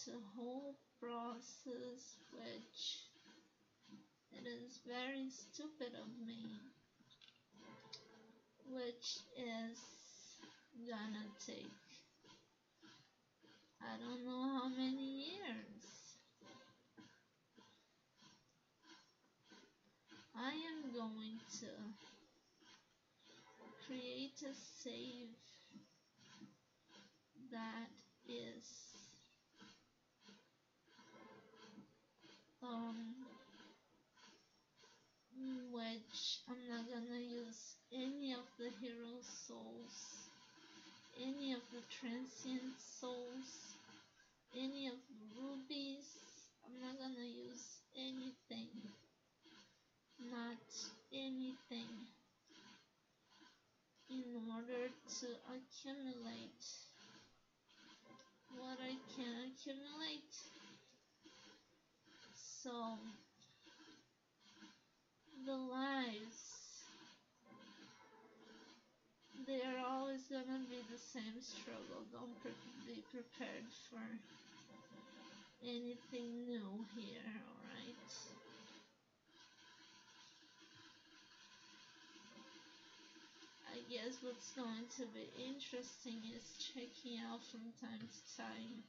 a whole process which it is very stupid of me, which is gonna take I don't know how many years. I am going to create a save that is which I'm not gonna use any of the hero souls, any of the transient souls, any of the rubies. I'm not gonna use anything, not anything, in order to accumulate what I can accumulate. So the lives, they're always gonna be the same struggle. Don't be prepared for anything new here, alright? I guess what's going to be interesting is checking out from time to time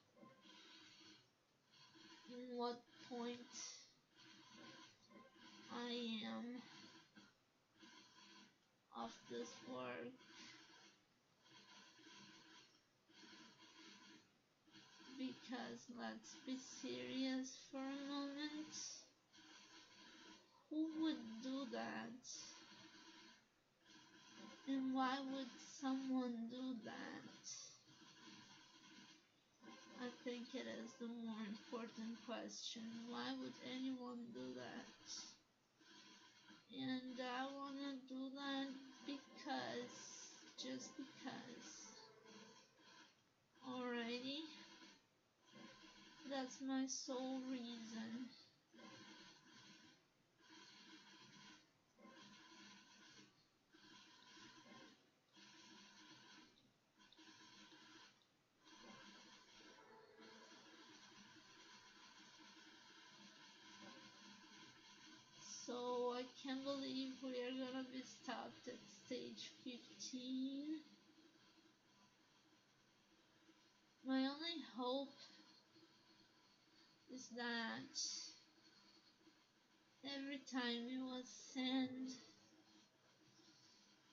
in what point I am of this work, because let's be serious for a moment. Who would do that? And why would someone do that? I think it is the more important question. Why would anyone do that? And I wanna do that because, just because. Alrighty, that's my sole reason. So I can't believe we are gonna be stopped at stage 15. My only hope is that every time you ascend,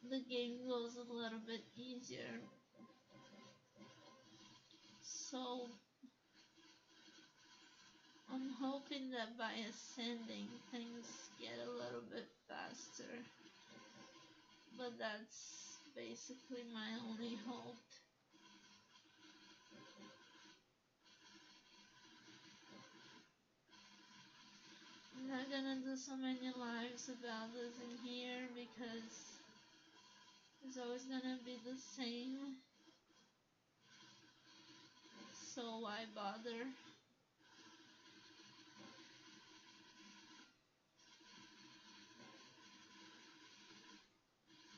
the game goes a little bit easier. So I'm hoping that by ascending, things get a little bit faster. But that's basically my only hope. I'm not gonna do so many lives about this in here because it's always gonna be the same. So why bother?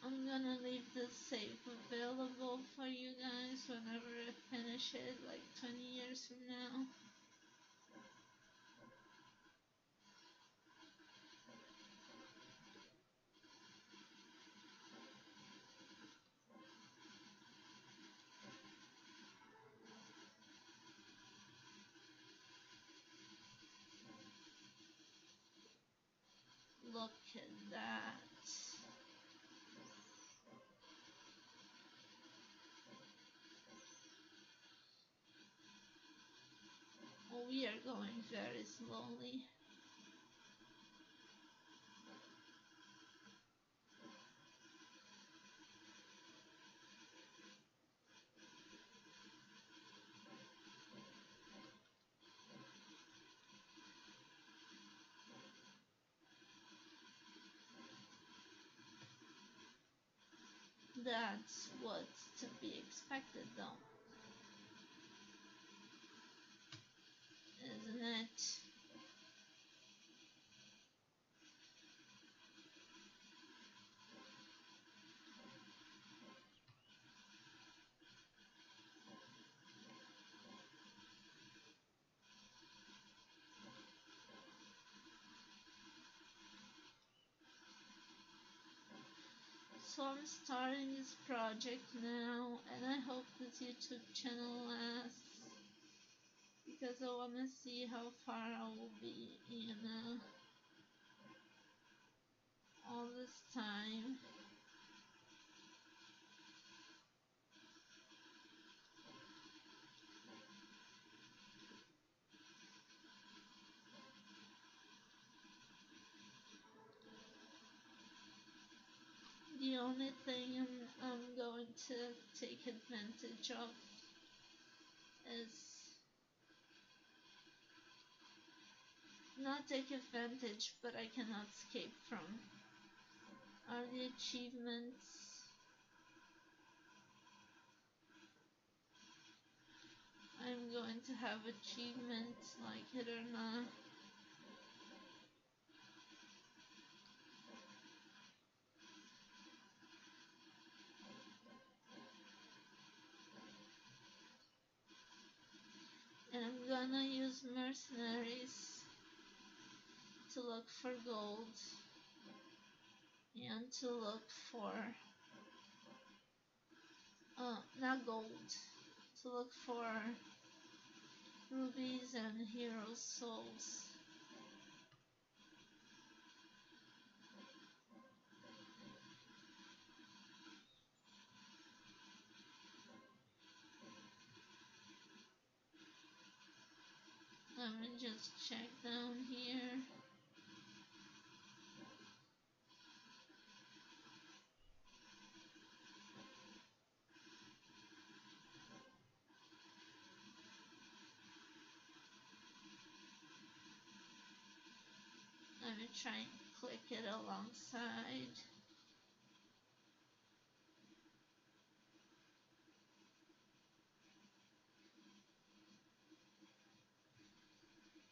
I'm gonna leave this save available for you guys whenever I finish it, like 20 years from now. Look at that. Oh, we are going very slowly. That's what's to be expected though, isn't it? So I'm starting this project now, and I hope this YouTube channel lasts because I want to see how far I will be in all this time. The only thing I'm going to take advantage of is not take advantage, but I cannot escape from are the achievements. I'm going to have achievements, like it or not. And I'm gonna use mercenaries to look for gold and to look for not gold, to look for rubies and hero souls. Let me just check down here. Let me try and click it alongside.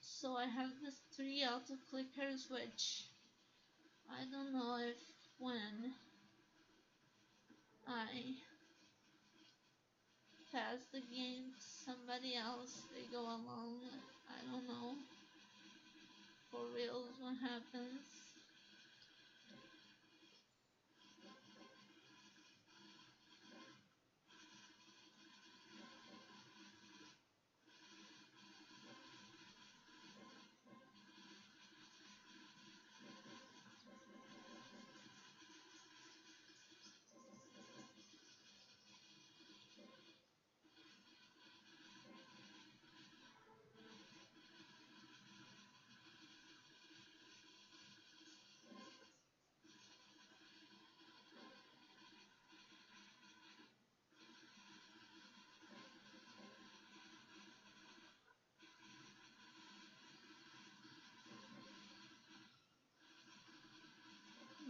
So I have these 3 auto clickers, which I don't know if when I pass the game to somebody else they go along. I don't know for real what happens.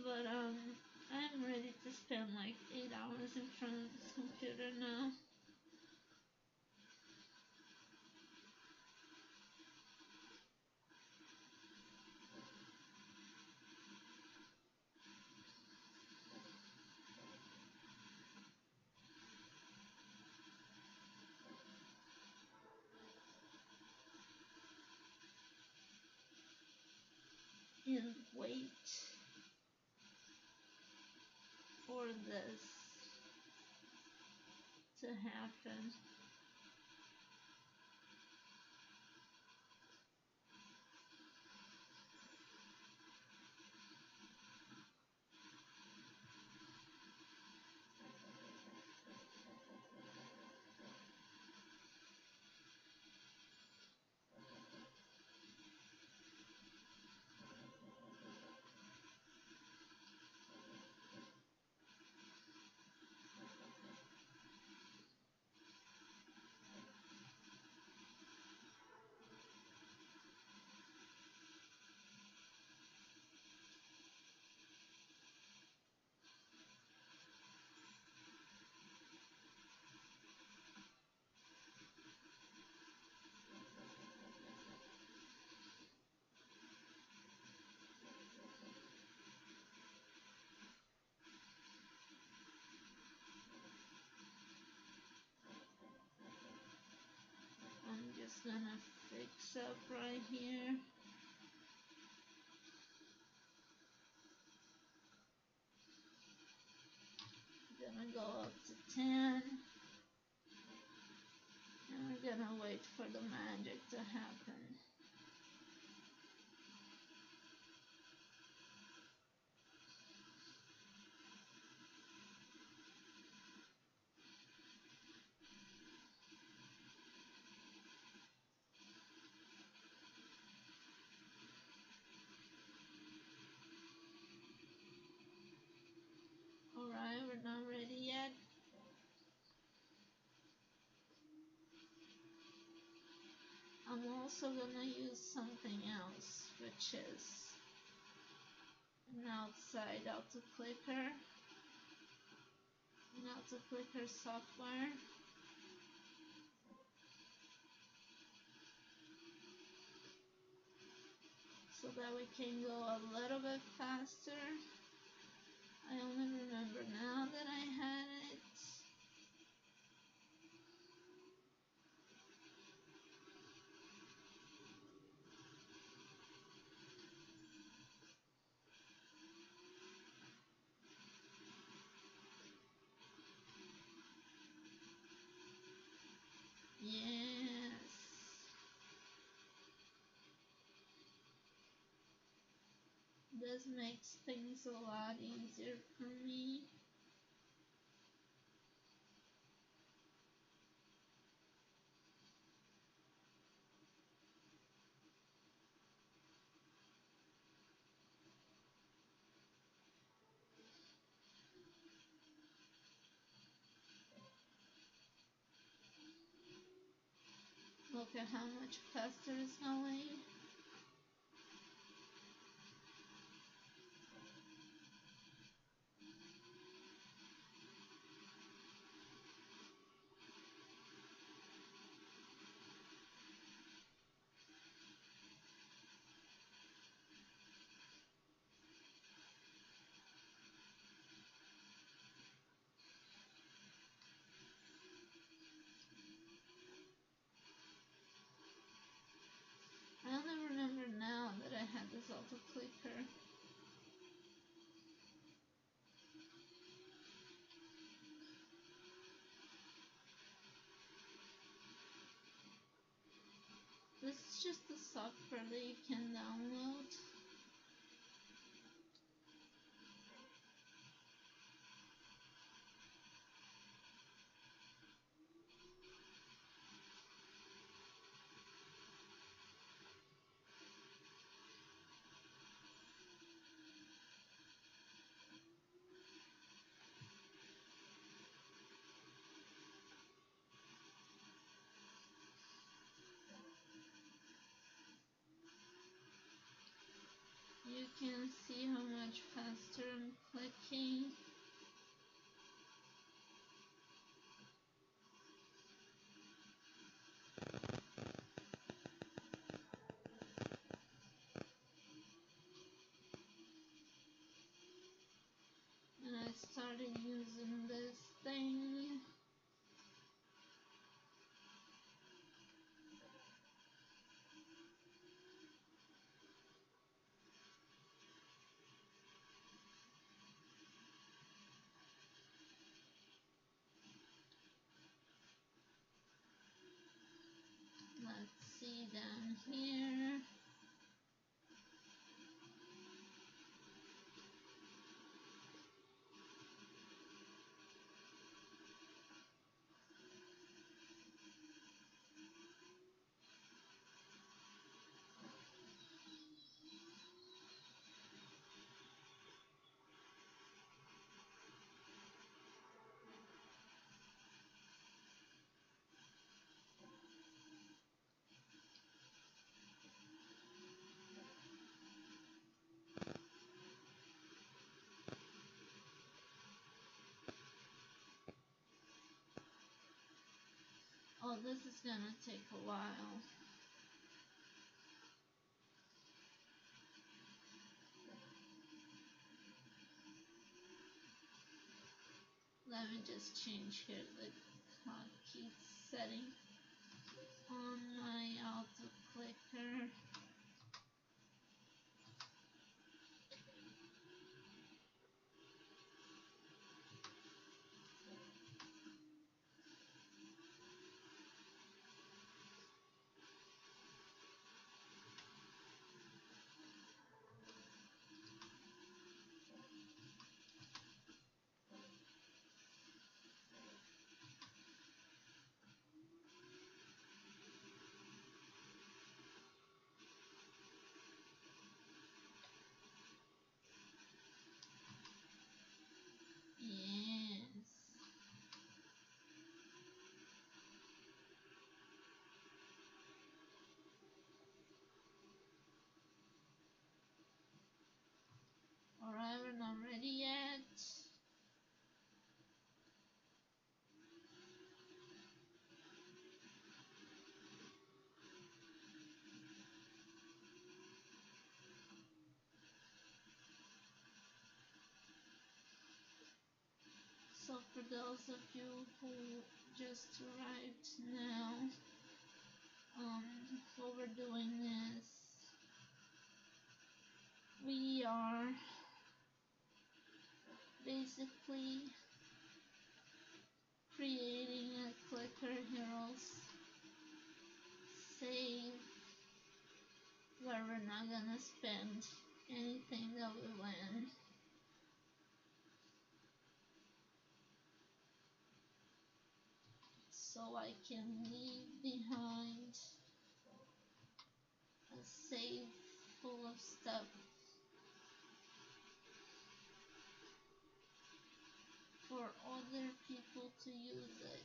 But I'm ready to spend like 8 hours in front of this computer now. And wait for this to happen. I'm just gonna fix up right here. go up to 10. And we're gonna wait for the magic to happen. Alright, we're not ready yet. I'm also gonna use something else, which is an outside auto clicker software, so that we can go a little bit faster. I only remember now that I had it. Yes. This makes things a lot easier for me. Look at how much faster it's going. I only remember now that I had this auto clicker. This is just the software that you can download. You can see how much faster I'm clicking. And I started using this thing. Let's see down here. Oh, this is gonna take a while. Let me just change here the hotkey setting on my auto clicker. For those of you who just arrived now, what we're doing is we are basically creating a clicker heroes save where we're not gonna spend anything that we win. So I can leave behind a save full of stuff for other people to use it.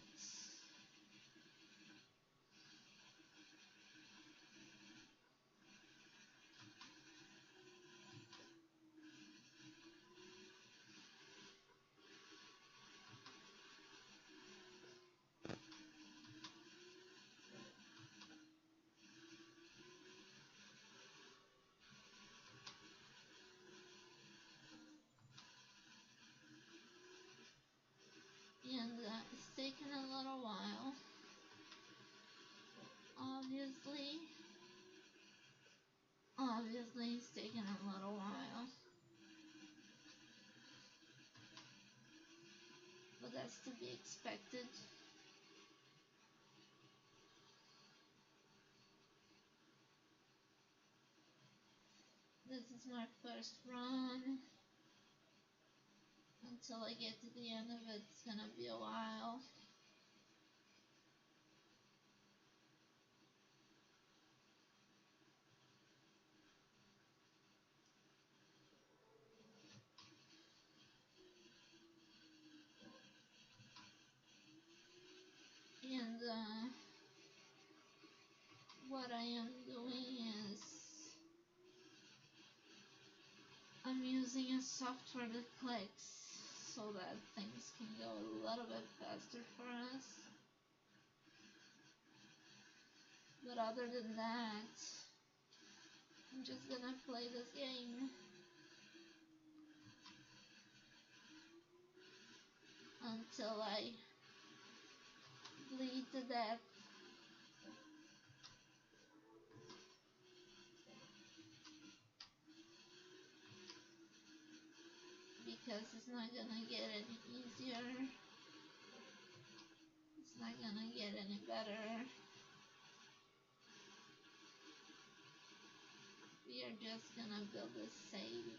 And it's taken a little while. Obviously it's taken a little while. But that's to be expected. This is my first run. Until I get to the end of it, it's gonna be a while. And what I am doing is I'm using a software that clicks so that things can go a little bit faster for us. But other than that, I'm just gonna play this game until I bleed to death. Because it's not gonna get any easier. It's not gonna get any better. We are just gonna build a save.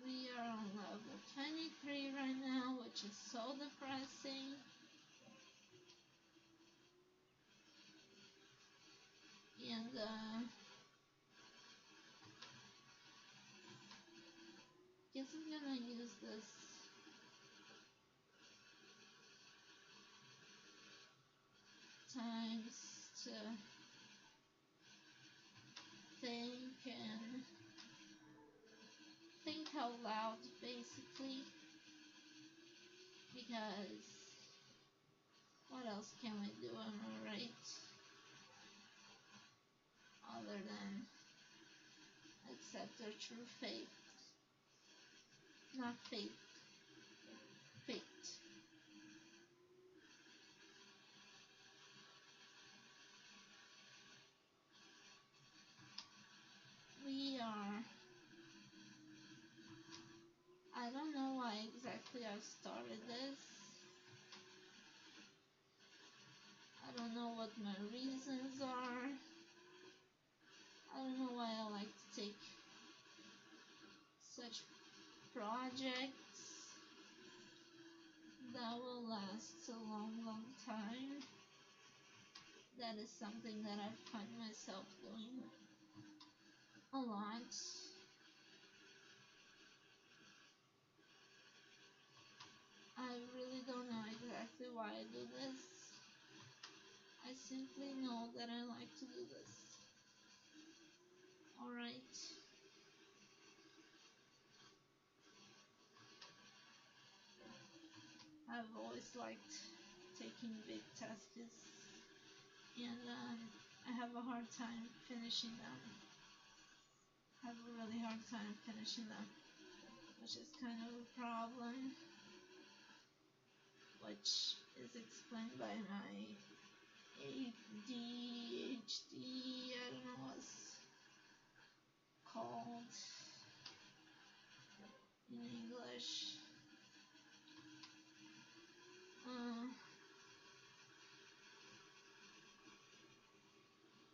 We are on level 23 right now, which is so depressing. And guess I'm gonna use this times to think and think out loud, basically. Because what else can we do, am I right? Other than accept our true fate. Not fate. Fate. We are... I don't know why exactly I started this. I don't know what my reasons are. I don't know why I like to take such projects that will last a long, long time. That is something that I find myself doing a lot. I really don't know exactly why I do this. simply know that I like to do this. Alright. I've always liked taking big tasks, and I have a hard time finishing them. I have a really hard time finishing them, which is kind of a problem, which is explained by my ADHD, I don't know what's called in English.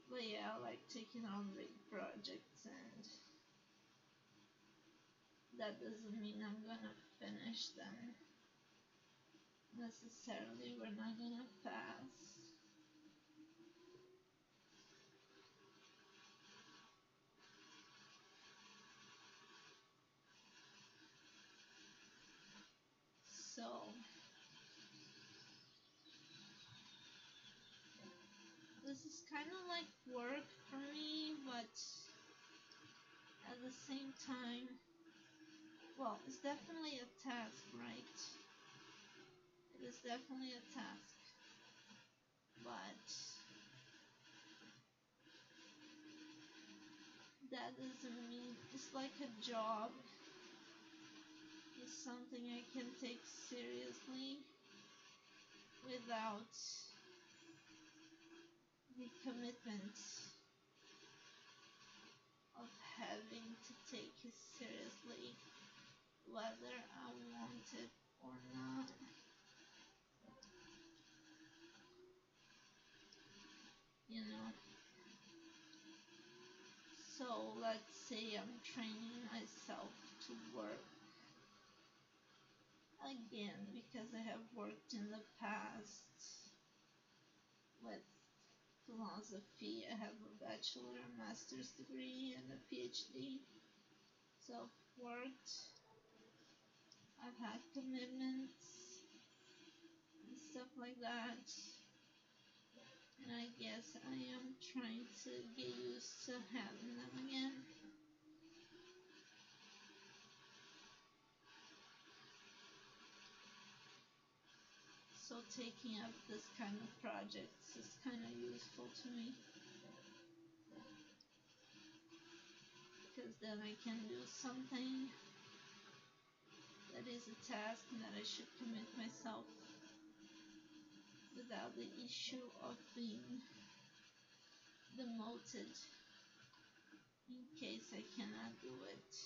But yeah, I like taking on big projects, and that doesn't mean I'm gonna finish them necessarily. We're not gonna pass. So this is kind of like work for me, but at the same time, well, it's definitely a task, right? It is definitely a task, but that doesn't mean it's like a job. It's something I can take seriously without the commitment of having to take it seriously, whether I want it or not. You know, so let's say I'm training myself to work again because I have worked in the past with philosophy. I have a bachelor, a master's degree, and a PhD. So I've worked, I've had commitments and stuff like that. And I guess I am trying to get used to having them again. So taking up this kind of projects is kind of useful to me, because then I can do something that is a task and that I should commit myself without the issue of being demoted in case I cannot do it.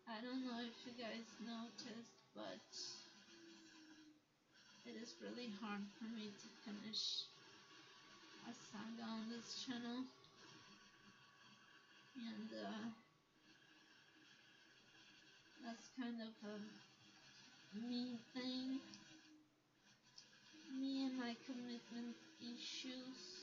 I don't know if you guys noticed, but it is really hard for me to finish a saga on this channel, and that's kind of a me thing, me and my commitment issues.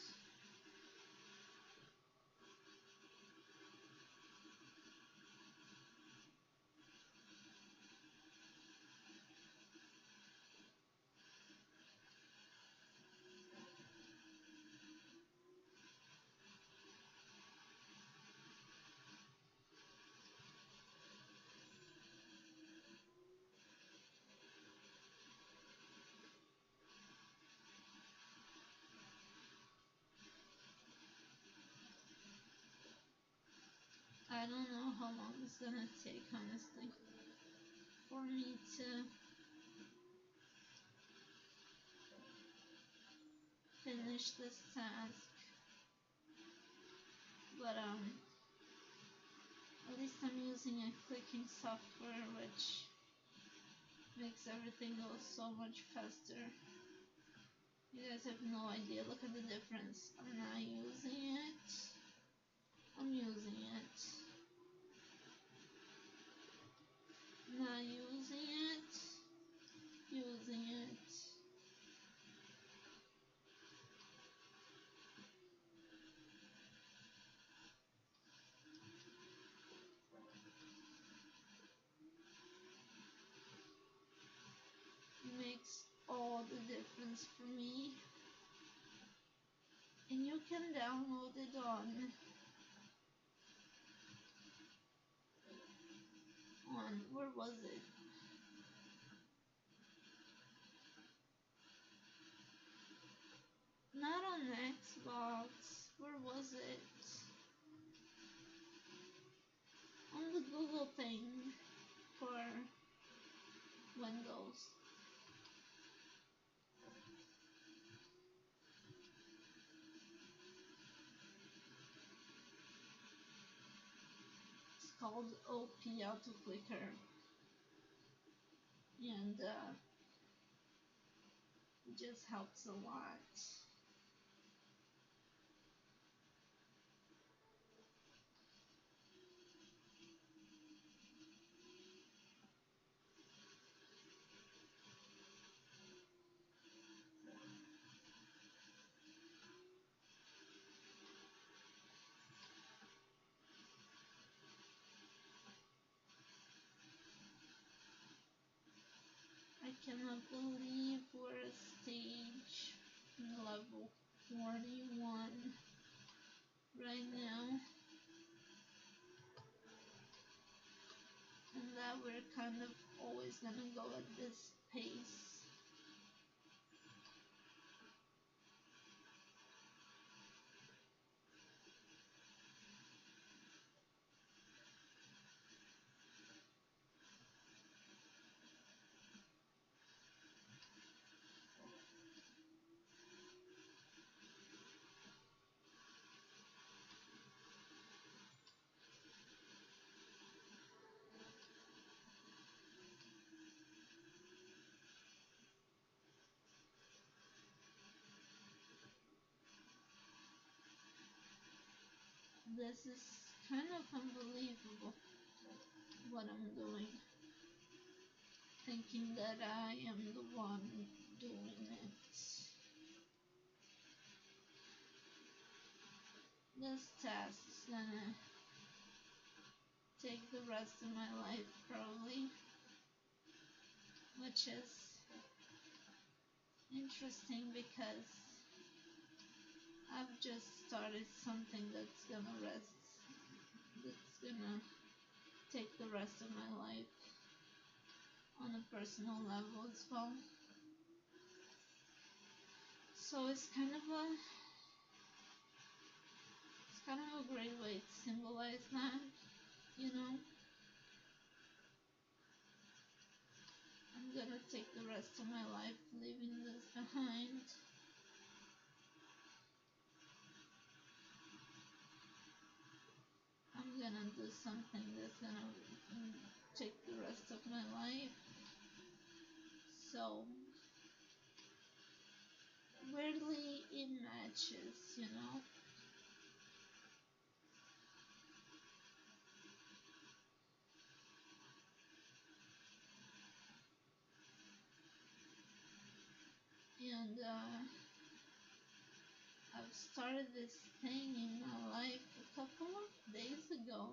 I don't know how long it's gonna take, honestly, for me to finish this task, but at least I'm using a clicking software which makes everything go so much faster. You guys have no idea, look at the difference. I'm not using it. I'm using it. Not using all the difference for me. And you can download it on where was it? Not on Xbox. Where was it? On the Google thing for Windows. It's called OP Auto Clicker, and it just helps a lot. I cannot believe we're a stage level 41 right now, and that we're kind of always gonna go at this pace. This is kind of unbelievable what I'm doing. Thinking that I am the one doing it. This task is gonna take the rest of my life probably, which is interesting because I've just started something that's gonna take the rest of my life on a personal level as well. So it's kind of a great way to symbolize that, you know. I'm gonna take the rest of my life leaving this behind. I'm gonna do something that's gonna take the rest of my life. So weirdly it matches, you know. And I've started this thing in my life a couple of days ago.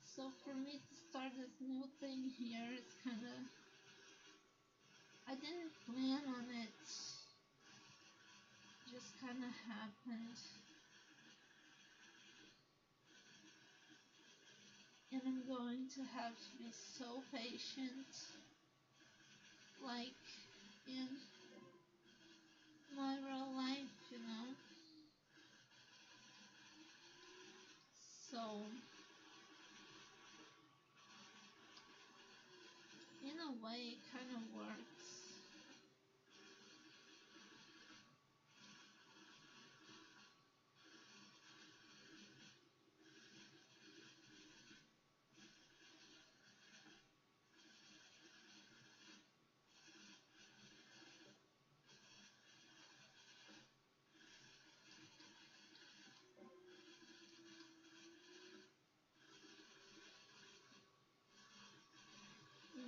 So for me to start this new thing here, it's kind of, I didn't plan on it. Just kind of happened. And I'm going to have to be so patient, like in my real life, you know. So, in a way, it kind of works.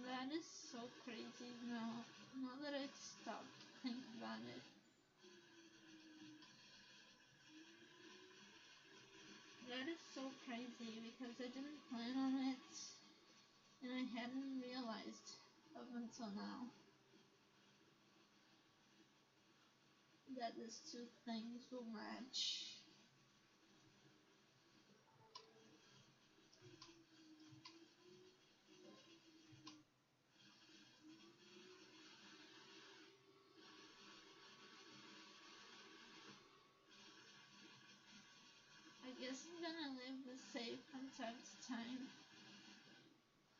That is so crazy now that I stop think about it. That is so crazy because I didn't plan on it and I hadn't realized up until now. that these two things will match. I guess I'm gonna leave the save from time to time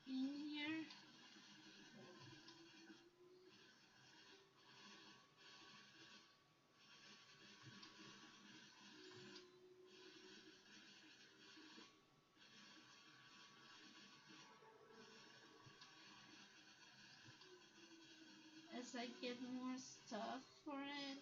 in here. As I get more stuff for it.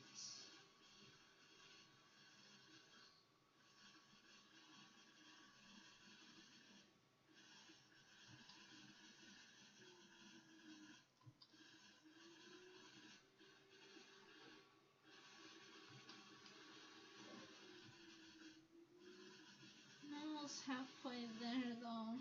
I'm almost halfway there though.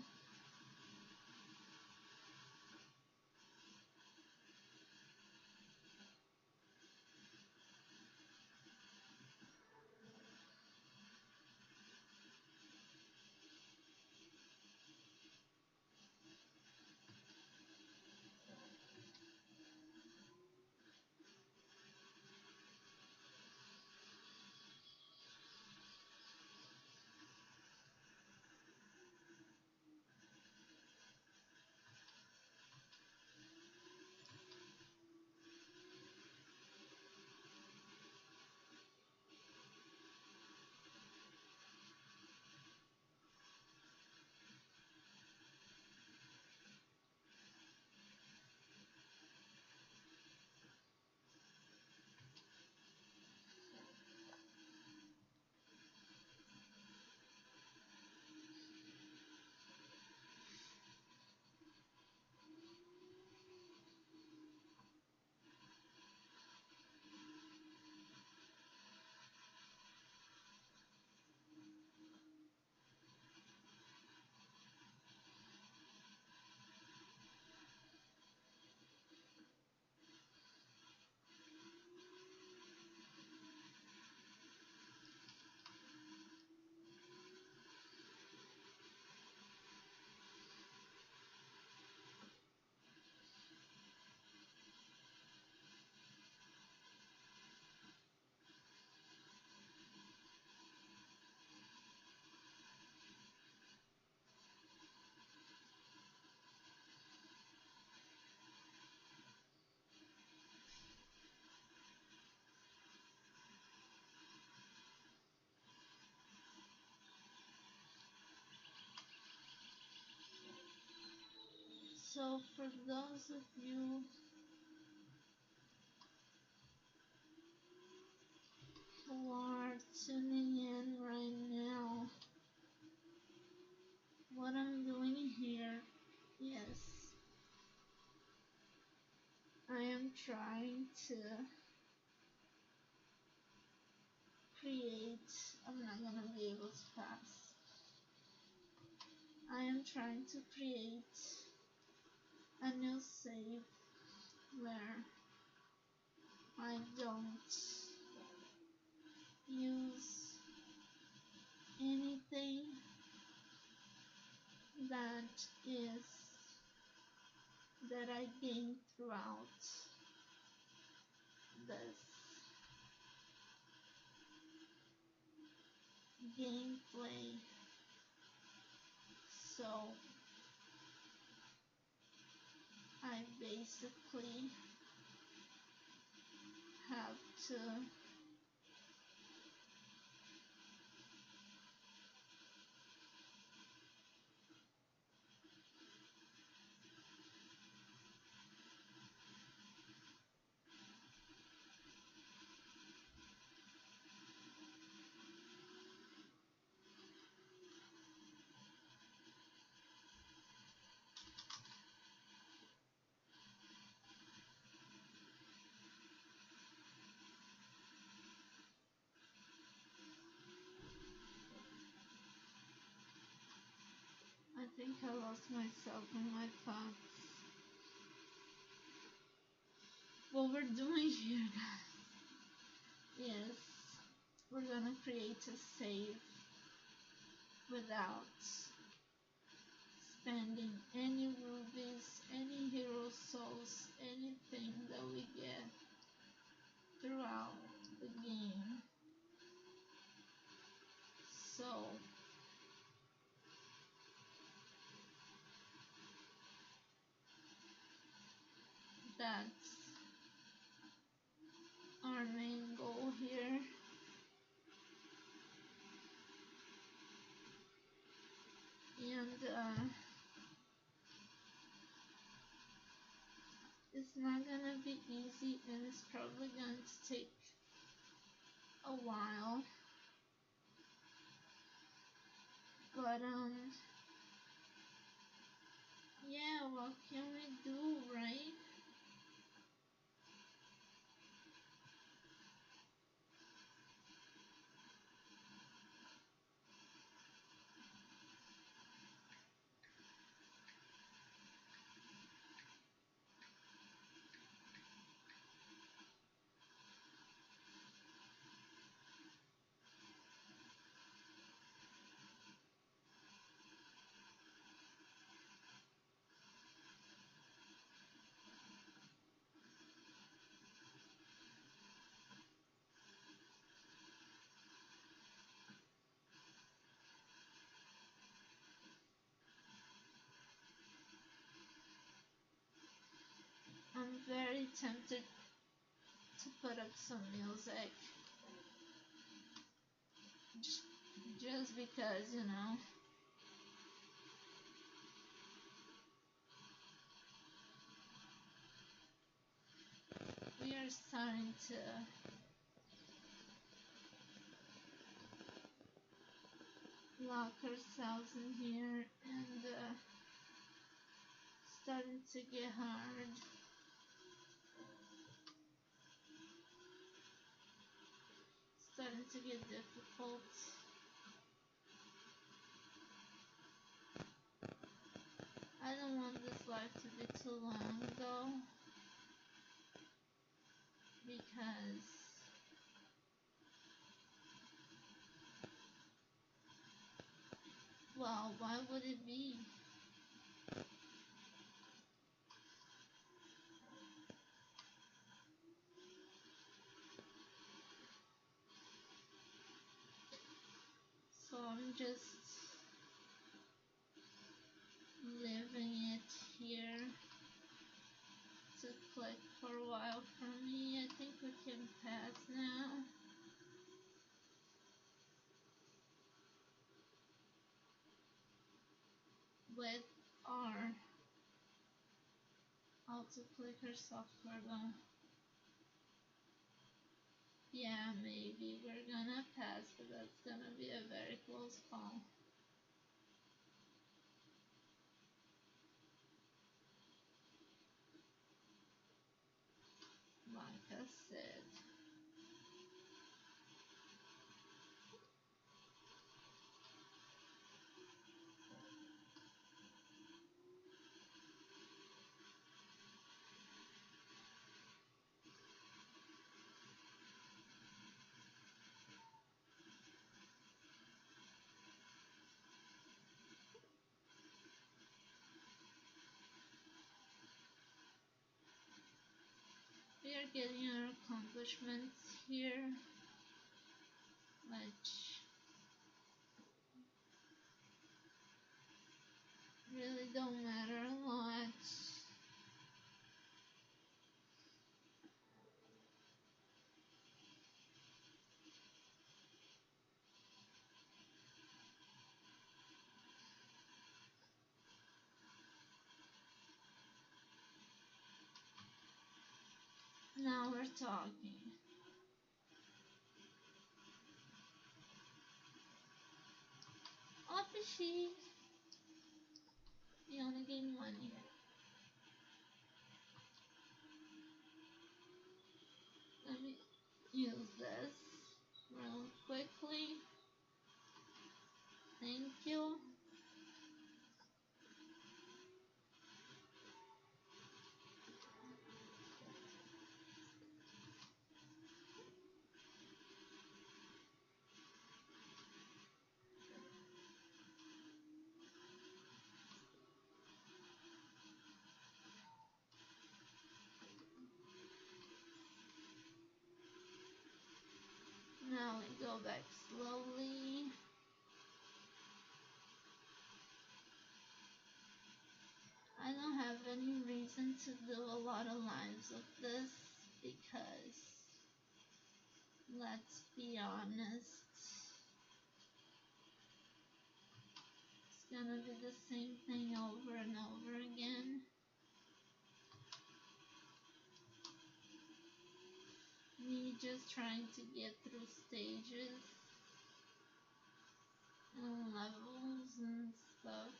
So for those of you who are tuning in right now, what I'm doing here is I am trying to create, I'm not gonna be able to pass. I am trying to create a new save where I don't use anything that is that I gained throughout this gameplay. So I basically have to I think I lost myself in my thoughts. What we're doing here, guys, is we're gonna create a save without spending any rubies, any hero souls, anything that we get throughout the game. So that's our main goal here. And it's not gonna be easy, and it's probably going to take a while. But yeah, what can we do, right? I'm very tempted to put up some music. Just, just because, we are starting to lock ourselves in here, and starting to get hard. Starting to get difficult. I don't want this life to be too long though, because, well, why would it be? So I'm just leaving it here to click for a while for me. I think we can pass now. With our auto-clicker software though. Yeah, maybe we're gonna pass, but that's gonna be a very close call. Like I said. We are getting our accomplishments here, which really don't matter a lot. Now we're talking. Officially, you only gain money. Let me use this real quickly. Thank you. Now we go back slowly. I don't have any reason to do a lot of lives of this because, let's be honest, it's gonna be the same thing over and over again. Me just trying to get through stages and levels and stuff.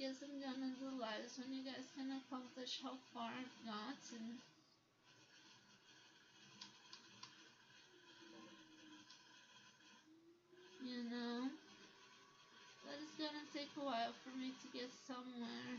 Guess I'm gonna do lives when you guys can accomplish how far I've gotten. You know? But it's gonna take a while for me to get somewhere.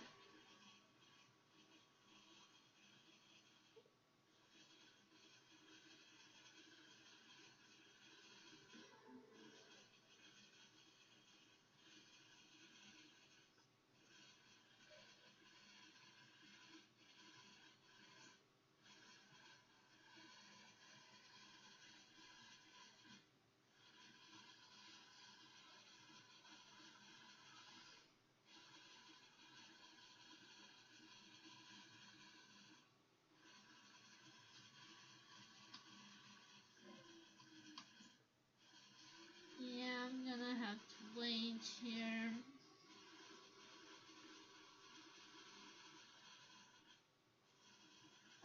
Yeah, I'm gonna have to wait here.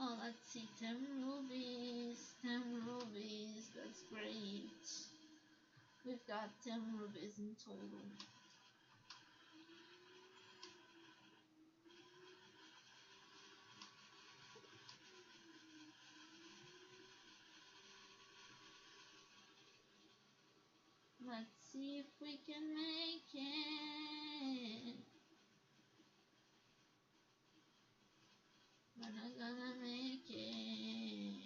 Oh, let's see, 10 rubies, 10 rubies, that's great. We've got 10 rubies in total. Let's see if we can make it. We're not gonna make it.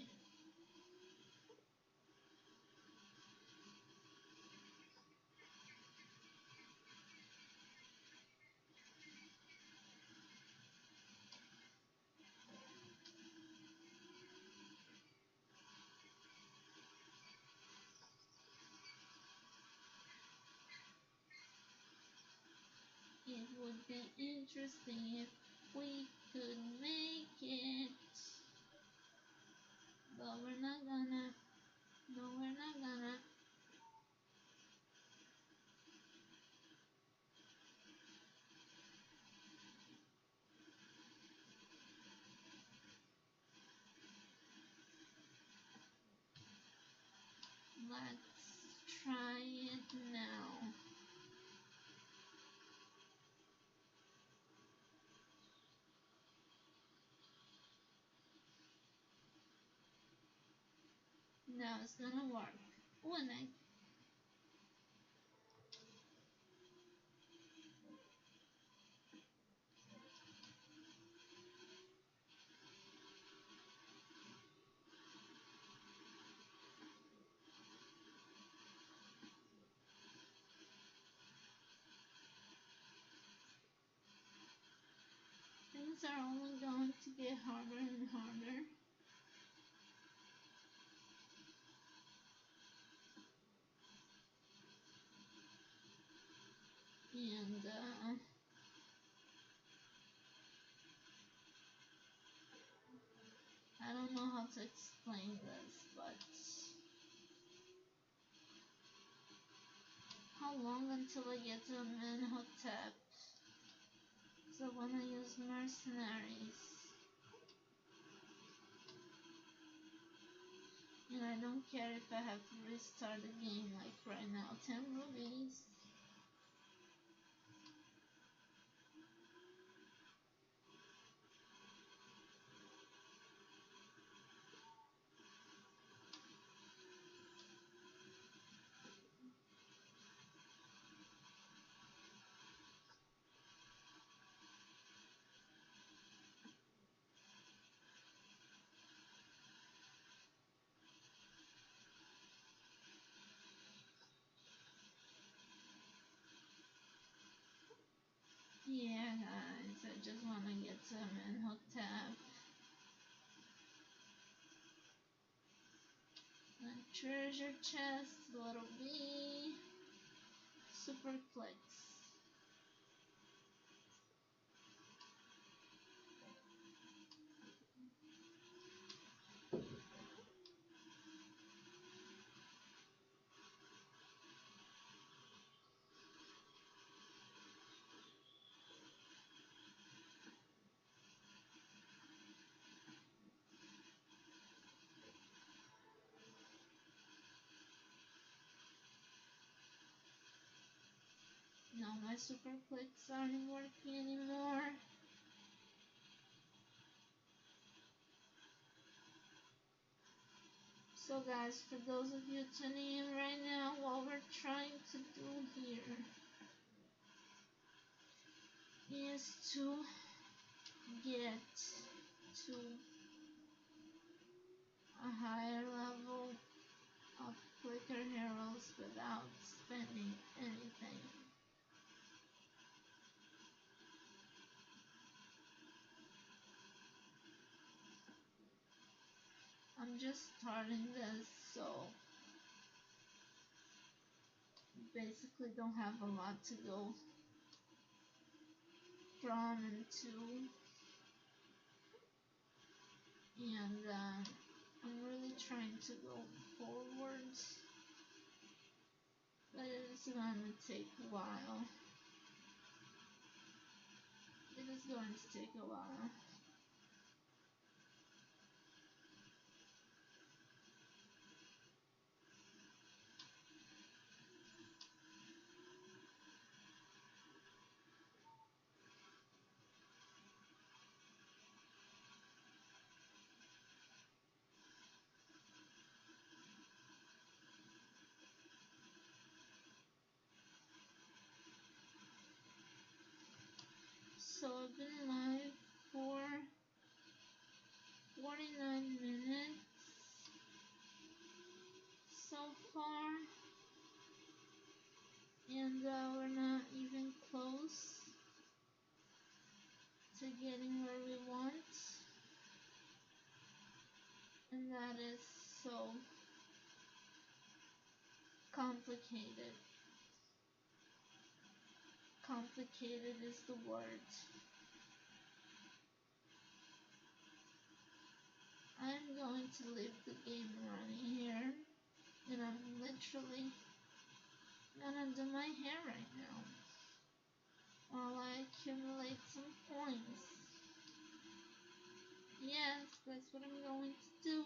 It would be interesting if we could make it. But we're not gonna. No, we're not gonna. Let's try it now. Now it's gonna work. When I things are only going to get harder and harder. And I don't know how to explain this, but how long until I get to Amenhotep? So when I use mercenaries, and I don't care if I have to restart the game like right now. 10 rubies. Yeah, guys, I just want to get to Amenhotep. Treasure chest, little B, superplex. No, my superplex aren't working anymore. So guys, for those of you tuning in right now, what we're trying to do here is to get to a higher level of clicker heroes without spending anything. I'm just starting this, so basically don't have a lot to go from and to, and I'm really trying to go forwards, but it's gonna take a while. It is going to take a while. So I've been live for 49 minutes so far, and we're not even close to getting where we want, and that is so complicated. Complicated is the word. I'm going to leave the game running here, and I'm literally gonna do my hair right now while I accumulate some points. Yes, that's what I'm going to do.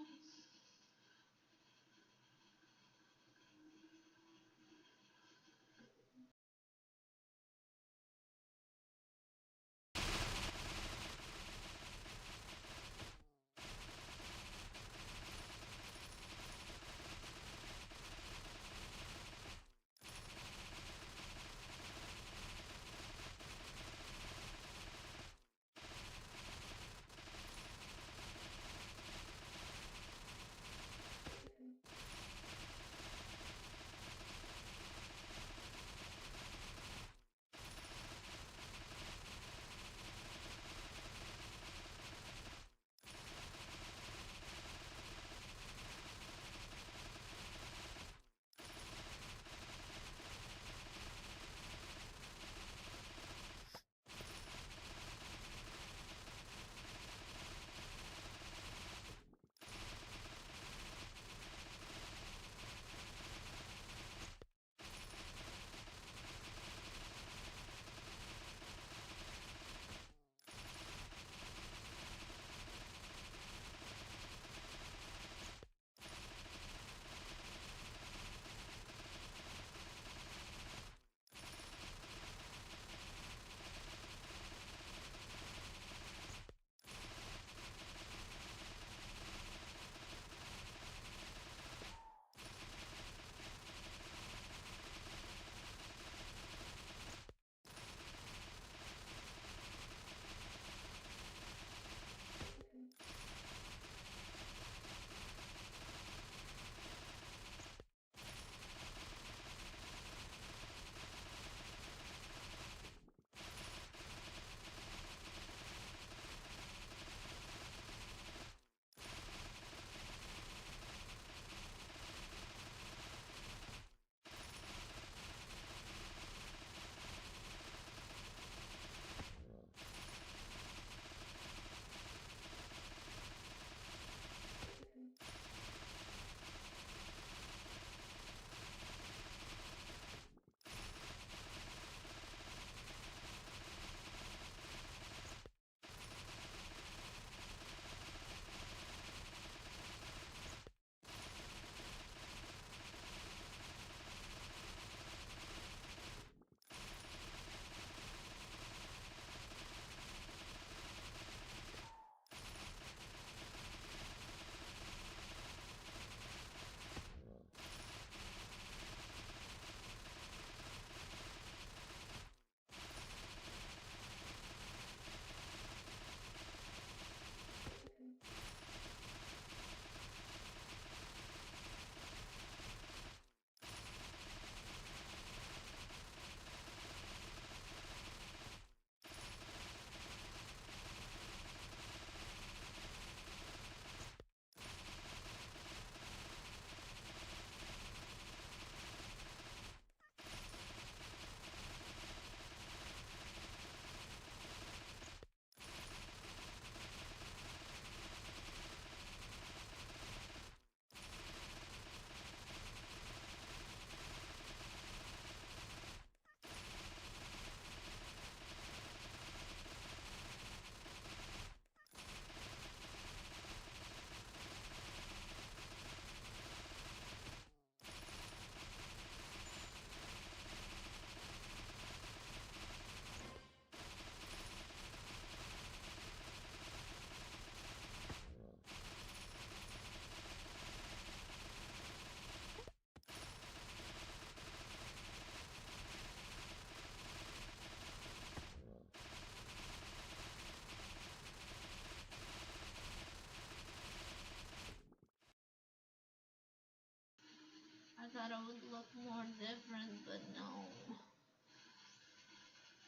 thought it would look more different, but no.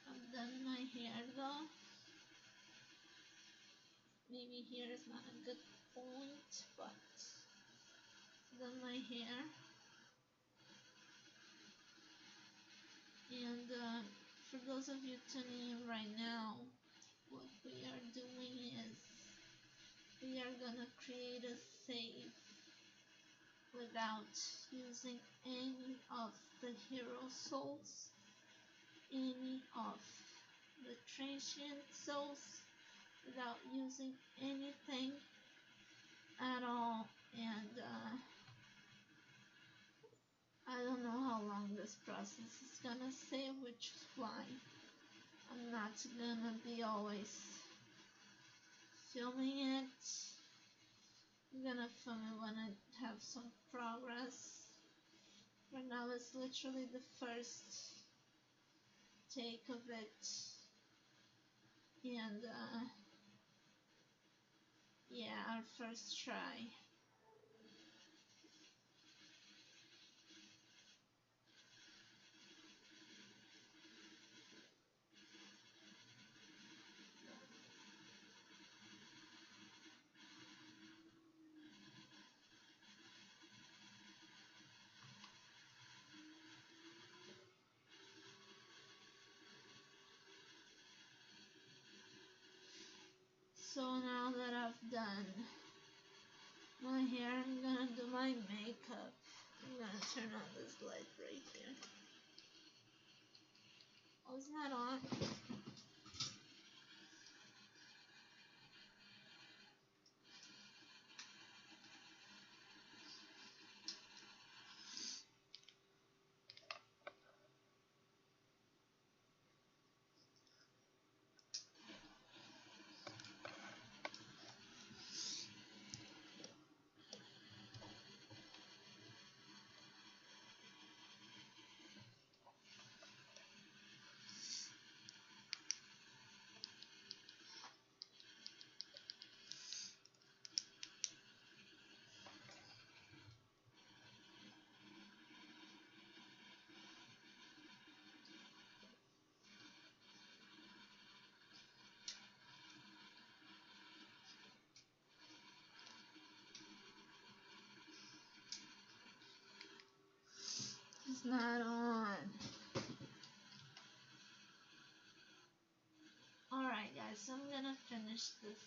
I've done my hair though. Maybe here is not a good point, but done my hair. And for those of you tuning in right now, what we are doing is we are gonna create a save without using any of the hero souls, any of the transient souls, without using anything at all. And I don't know how long this process is gonna save, which is why I'm not gonna be always filming it. I'm gonna film it when I have some progress. Right now it's literally the first take of it, and yeah, our first try. So now that I've done my hair, I'm gonna do my makeup. I'm gonna turn on this light right here. Oh, it's not on. It's not on. Alright guys, so I'm gonna finish this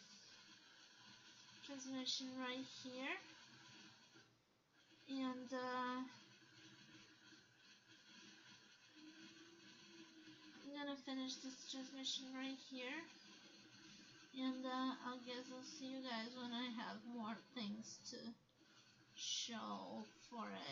transmission right here. And I'm gonna finish this transmission right here. And I guess I'll see you guys when I have more things to show for it.